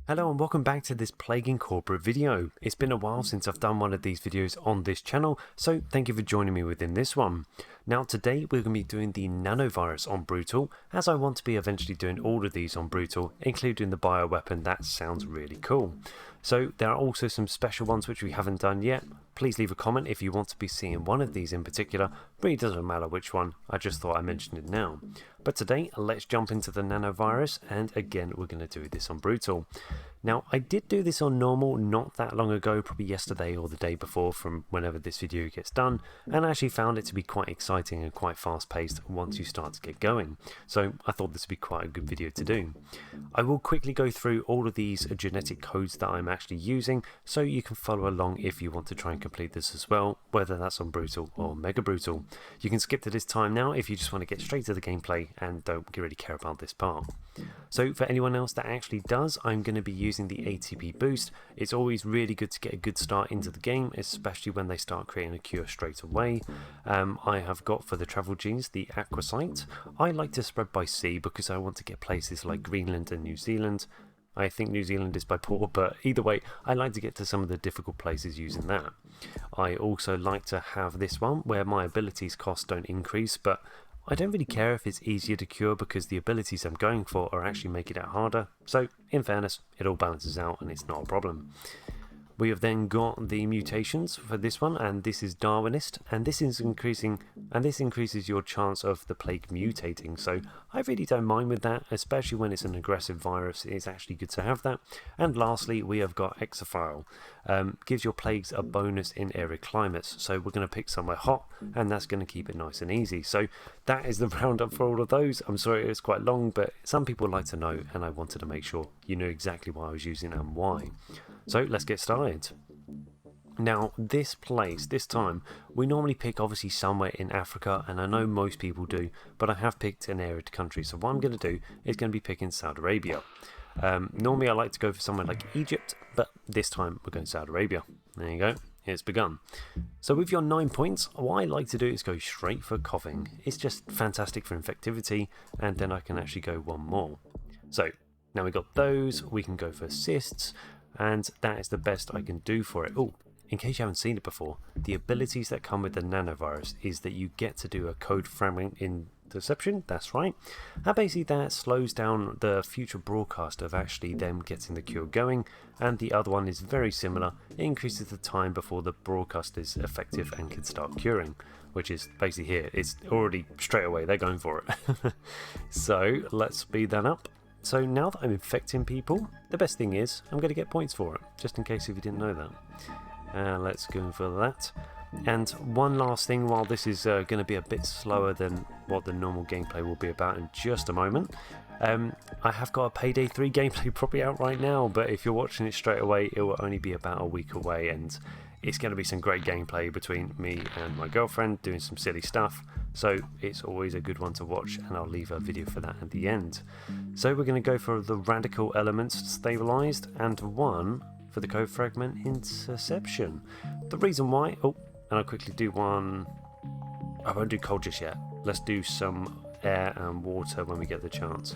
Hello and welcome back to this Plague Inc video. It's been a while since I've done one of these videos on this channel, so thank you for joining me within this one. Now today we're going to be doing the Nano Virus on Brutal, as I want to be eventually doing all of these on Brutal, including the bioweapon. That sounds really cool. So there are also some special ones which we haven't done yet. Please leave a comment if you want to be seeing one of these in particular. Really doesn't matter which one, I just thought I mentioned it now. But today let's jump into the Nano Virus, and again we're going to do this on Brutal. Now I did do this on normal not that long ago, probably yesterday or the day before from whenever this video gets done, and I actually found it to be quite exciting and quite fast paced once you start to get going. So I thought this would be quite a good video to do. I will quickly go through all of these genetic codes that I'm actually using so you can follow along if you want to try and complete this as well, whether that's on Brutal or Mega Brutal. You can skip to this time now if you just want to get straight to the gameplay and don't really care about this part. So for anyone else that actually does, I'm going to be using the ATP boost. It's always really good to get a good start into the game, especially when they start creating a cure straight away. I have got for the travel genes the Aquasite. I like to spread by sea because I want to get places like Greenland and New Zealand. I think New Zealand is by port, but either way, I like to get to some of the difficult places using that. I also like to have this one where my abilities cost don't increase, but I don't really care if it's easier to cure because the abilities I'm going for are actually making it harder. So in fairness, it all balances out and it's not a problem. We have then got the mutations for this one, and this is Darwinist, and this increases your chance of the plague mutating. So I really don't mind with that, especially when it's an aggressive virus. It's actually good to have that. And lastly, we have got Exophile. Gives your plagues a bonus in arid climates. So we're going to pick somewhere hot, and that's going to keep it nice and easy. So that is the roundup for all of those. I'm sorry it was quite long, but some people like to know, and I wanted to make sure you knew exactly what I was using and why. So let's get started. Now this place, this time, we normally pick obviously somewhere in Africa, and I know most people do, but I have picked an arid country. So what I'm going to do is going to be picking Saudi Arabia. Normally I like to go for somewhere like Egypt, but this time we're going Saudi Arabia. There you go, it's begun. So with your 9 points, what I like to do is go straight for coughing. It's just fantastic for infectivity, and then I can actually go one more. So now we got those, we can go for cysts, and that is the best I can do for it. Oh, in case you haven't seen it before, the abilities that come with the nanovirus is that you get to do a code fragment interception. That's right. And basically that slows down the future broadcast of actually them getting the cure going, and the other one is very similar. It increases the time before the broadcast is effective and can start curing, which is basically here. It's already straight away, they're going for it. So let's speed that up. So now that I'm infecting people, the best thing is I'm going to get points for it, just in case if you didn't know that. Let's go for that. And one last thing, while this is going to be a bit slower than what the normal gameplay will be about in just a moment, I have got a Payday 3 gameplay probably out right now, but if you're watching it straight away, it will only be about a week away, and it's going to be some great gameplay between me and my girlfriend doing some silly stuff, so it's always a good one to watch, and I'll leave a video for that at the end. So we're going to go for the radical elements stabilized, and one for the code fragment interception. The reason why, and I'll quickly do one. I won't do cold just yet. Let's do some air and water when we get the chance.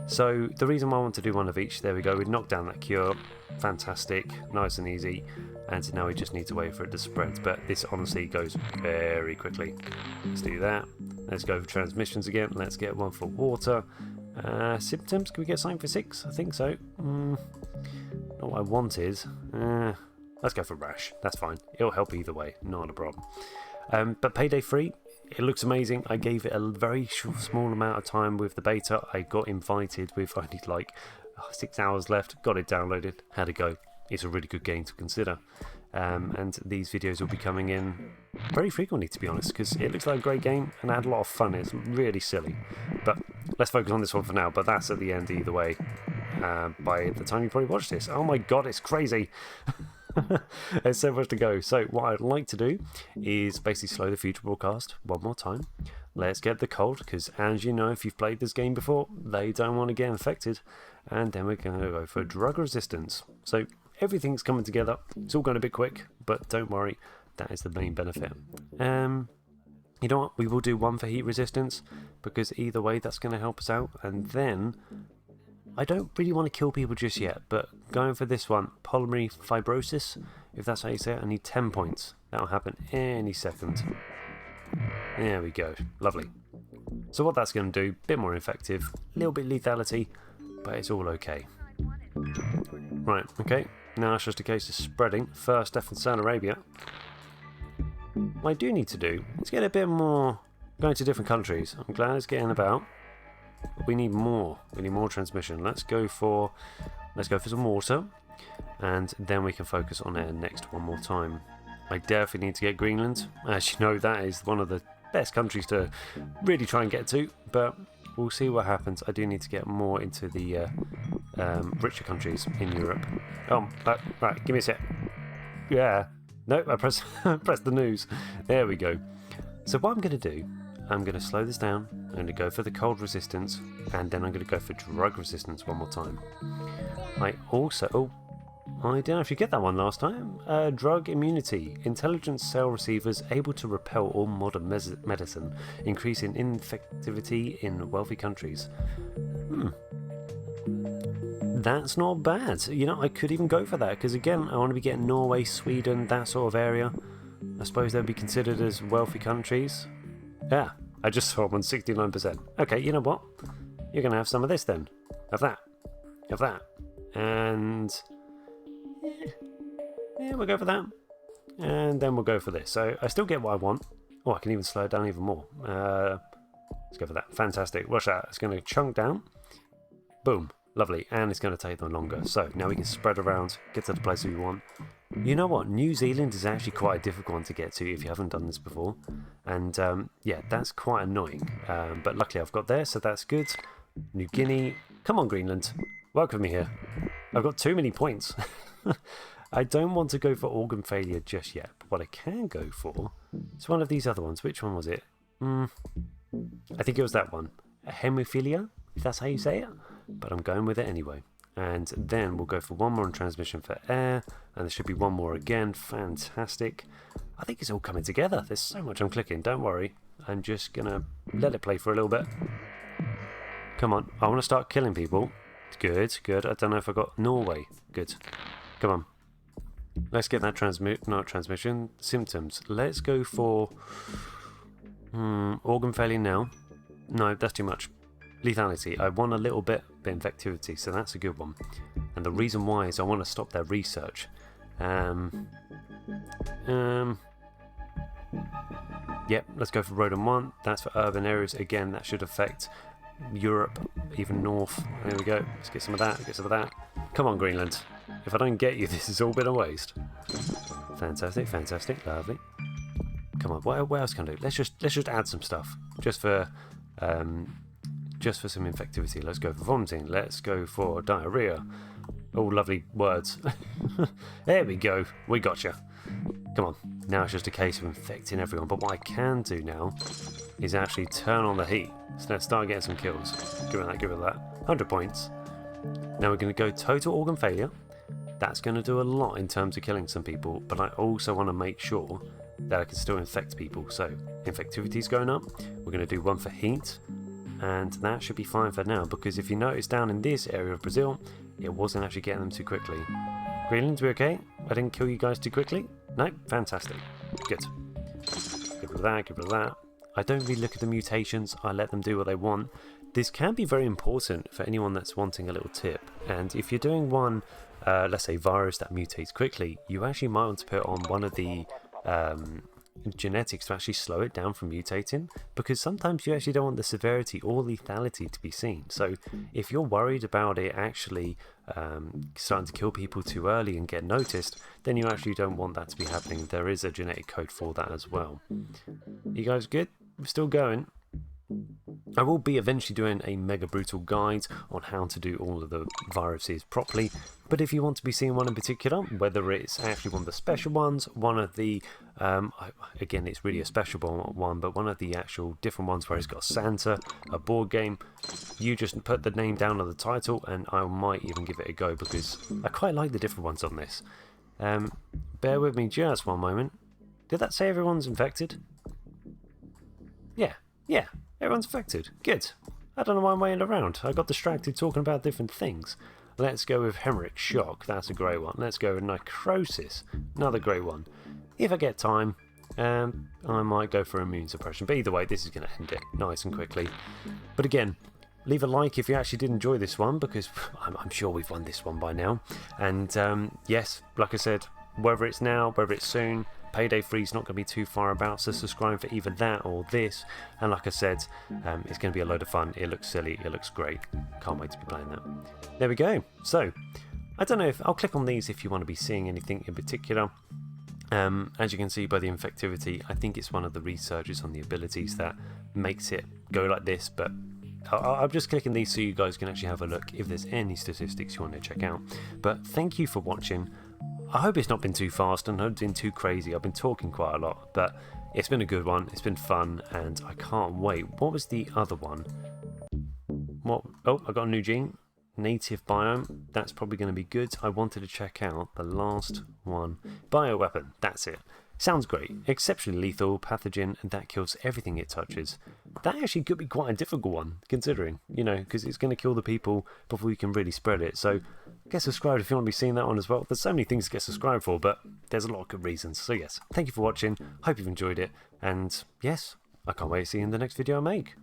So the reason why I want to do one of each, there we go, we knocked down that cure, fantastic, nice and easy, and now we just need to wait for it to spread, but this honestly goes very quickly. Let's do that. Let's go for transmissions again. Let's get one for water. Symptoms, can we get something for 6? I think so. Not what I wanted. Let's go for rash, that's fine, it'll help either way, not a problem. But Payday 3, it looks amazing. I gave it a very small amount of time with the beta. I got invited with only like 6 hours left, got it downloaded, had a go. It's a really good game to consider. And these videos will be coming in very frequently, to be honest, because it looks like a great game and I had a lot of fun. It's really silly. But let's focus on this one for now, but that's at the end either way. By the time you probably watch this. Oh my god, it's crazy! There's so much to go. So what I'd like to do is basically slow the future broadcast one more time. Let's get the cold, because as you know, if you've played this game before, they don't want to get infected. And then we're going to go for drug resistance. So everything's coming together. It's all going a bit quick, but don't worry, that is the main benefit. You know what, we will do one for heat resistance, because either way that's going to help us out. And then I don't really want to kill people just yet, but going for this one, pulmonary fibrosis, if that's how you say it, I need 10 points. That'll happen any second. There we go. Lovely. So what that's going to do, a bit more effective, a little bit lethality, but it's all okay. Right, okay. Now it's just a case of spreading. First death in Saudi Arabia. What I do need to do is get a bit more going to different countries. I'm glad it's getting about. But we need more. We need more transmission. Let's go for some water, and then we can focus on air next one more time. I definitely need to get Greenland. As you know, that is one of the best countries to really try and get to, but we'll see what happens. I do need to get more into the richer countries in Europe. Oh, right, give me a sec. Yeah, no, I press the news. There we go. So what I'm going to do, I'm going to slow this down. I'm going to go for the cold resistance, and then I'm going to go for drug resistance one more time. I didn't actually get that one last time. Drug immunity. Intelligence cell receivers able to repel all modern medicine, increasing infectivity in wealthy countries. That's not bad. You know, I could even go for that, because again, I want to be getting Norway, Sweden, that sort of area. I suppose they'd be considered as wealthy countries. Yeah, I just saw them on 69%. Okay, you know what? You're going to have some of this then. Have that. Have that. And yeah, we'll go for that. And then we'll go for this. So I still get what I want. Oh, I can even slow it down even more. Let's go for that. Fantastic. Watch that. It's going to chunk down. Boom. Lovely. And it's going to take them longer. So now we can spread around, get to the place we want. You know what? New Zealand is actually quite a difficult one to get to if you haven't done this before. And yeah, that's quite annoying. But luckily I've got there, so that's good. New Guinea. Come on, Greenland. Welcome me here. I've got too many points. I don't want to go for organ failure just yet. But what I can go for is one of these other ones. Which one was it? I think it was that one. Hemophilia, if that's how you say it. But I'm going with it anyway. And then we'll go for one more in transmission for air. And there should be one more again. Fantastic. I think it's all coming together. There's so much I'm clicking. Don't worry. I'm just going to let it play for a little bit. Come on. I want to start killing people. Good, good. I don't know if I got Norway. Good. Come on. Let's get that transmission. Symptoms. Let's go for organ failure now. No, that's too much. Lethality. I want a little bit of infectivity, so that's a good one. And the reason why is I want to stop their research. Yep, let's go for Rodent 1. That's for urban areas. Again, that should affect Europe, even north. There we go. Let's get some of that. Get some of that. Come on, Greenland. If I don't get you, this has all been a waste. Fantastic, fantastic, lovely. Come on, what else can I do? Let's just add some stuff, just for some infectivity. Let's go for vomiting. Let's go for diarrhea. All lovely words. There we go. We got you. Come on. Now it's just a case of infecting everyone. But what I can do now is actually turn on the heat. So let's start getting some kills. Give it that, give it that. 100 points. Now we're going to go total organ failure. That's going to do a lot in terms of killing some people. But I also want to make sure that I can still infect people. So infectivity is going up. We're going to do one for heat. And that should be fine for now. Because if you notice down in this area of Brazil, it wasn't actually getting them too quickly. Greenland, we okay? I didn't kill you guys too quickly? No? Fantastic. Good. Get rid of that, get rid of that. I don't really look at the mutations. I let them do what they want. This can be very important for anyone that's wanting a little tip. And if you're doing one, let's say virus that mutates quickly, you actually might want to put on one of the genetics to actually slow it down from mutating, because sometimes you actually don't want the severity or lethality to be seen. So if you're worried about it actually starting to kill people too early and get noticed, then you actually don't want that to be happening. There is a genetic code for that as well. You guys good? We're still going. I will be eventually doing a mega brutal guide on how to do all of the viruses properly, but if you want to be seeing one in particular, whether it's actually one of the special ones, one of the, again it's really a special one, but one of the actual different ones where it's got Santa, a board game, you just put the name down on the title and I might even give it a go, because I quite like the different ones on this. Bear with me just one moment. Did that say everyone's infected? Yeah. Everyone's infected. Good. I don't know why I'm waiting around. I got distracted talking about different things. Let's go with Hemorrhagic Shock. That's a great one. Let's go with Necrosis. Another great one. If I get time, I might go for Immune Suppression. But either way, this is going to end it nice and quickly. But again, leave a like if you actually did enjoy this one, because I'm sure we've won this one by now. And yes, like I said, whether it's now, whether it's soon, Payday 3 is not going to be too far about, so subscribe for either that or this. And like I said, it's going to be a load of fun. It looks silly, it looks great. Can't wait to be playing that. There we go. So, I don't know if I'll click on these if you want to be seeing anything in particular. As you can see by the infectivity, I think it's one of the researches on the abilities that makes it go like this, but I'm just clicking these so you guys can actually have a look if there's any statistics you want to check out. But thank you for watching. I hope it's not been too fast and not been too crazy. I've been talking quite a lot, but it's been a good one. It's been fun, and I can't wait. What was the other one? What? Oh, I got a new gene. Native biome. That's probably going to be good. I wanted to check out the last one. Bioweapon. That's it. Sounds great. Exceptionally lethal, pathogen, and that kills everything it touches. That actually could be quite a difficult one, considering, you know, because it's going to kill the people before you can really spread it. So, get subscribed if you want to be seeing that one as well. There's so many things to get subscribed for, but there's a lot of good reasons. So yes, thank you for watching. Hope you've enjoyed it. And yes, I can't wait to see you in the next video I make.